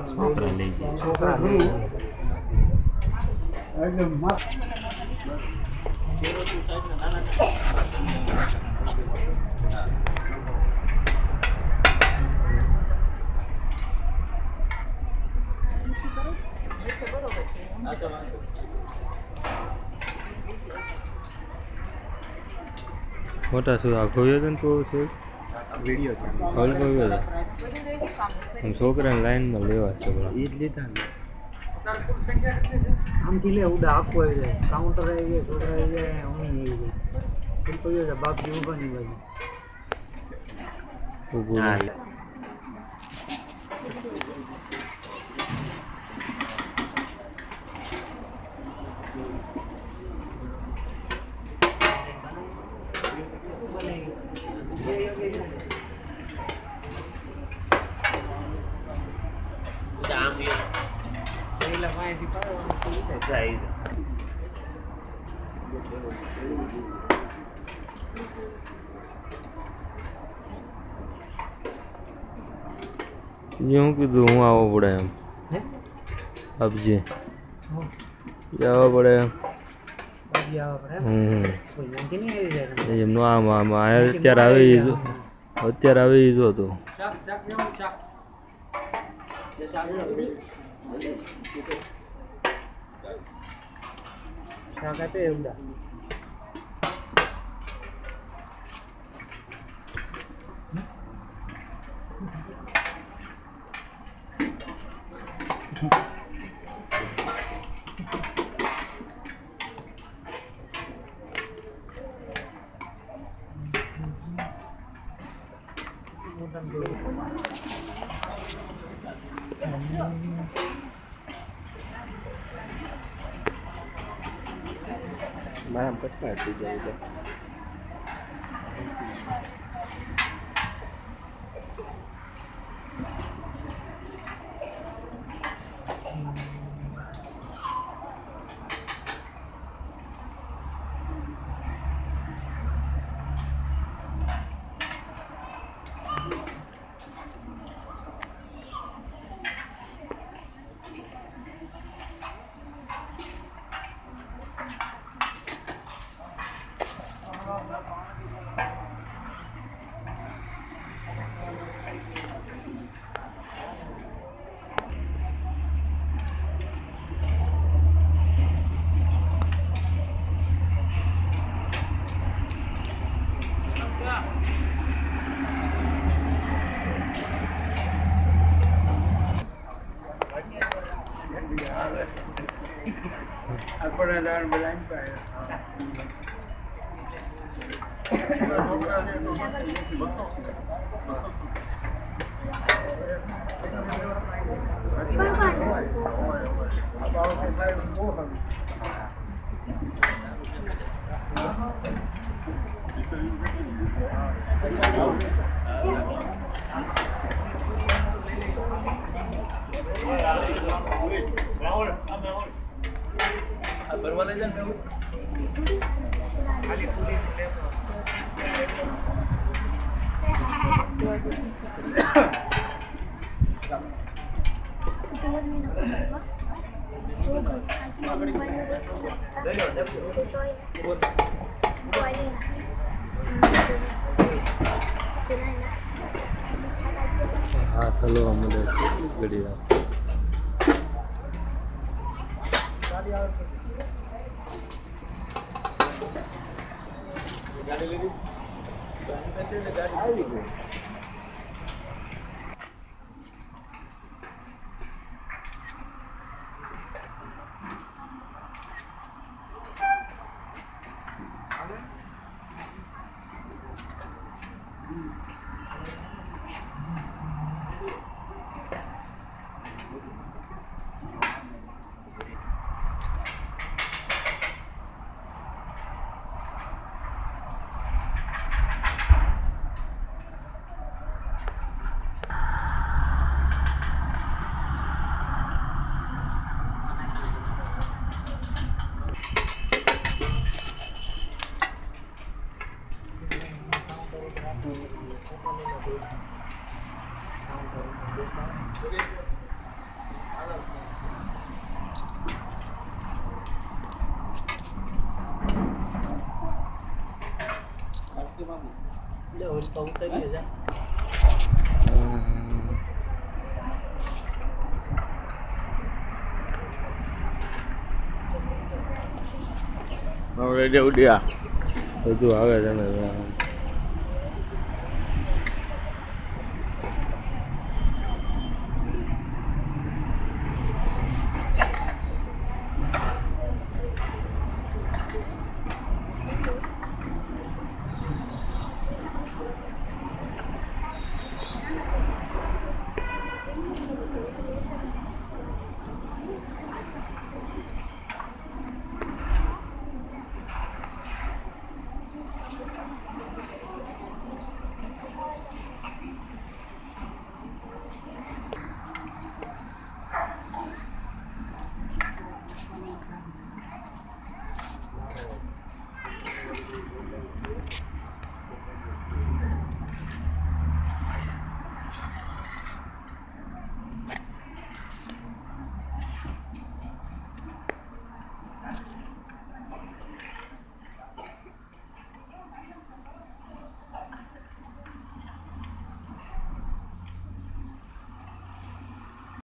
છોકરા લઈ જાય છોકરા મોટા શું આ ખોયો હતો ને તો છે વિડીયો છે હલ ખોયો હતો હું છોકરાને લાઈનમાં લેવા છે એ જ લીધા ને આમથી લે ઉડા આખો આવી જાય કાઉન્ટર આવી જાય છોકરા આવી જાય અમી આવી જાય એમ કહ્યું છે બાપજી ઊભા નહીં બાજુ ઊભું હું કીધું હું આવવો પડે એમ આપજે આવવા પડે એમ એમનો આમ અત્યારે આવી જો તો મારા પટકા થઈ જાય આપણે દાણ બનાવી પાયા ભરવા લઈ જાય ખાલી પૂરી હા ચલો અમને ઘડી વાર ગાડી લીધી ગાડી આવી ગઈ લે ઓલ તો ઉતરી જા. હવે ઉડ્યા બધું આવે છે ને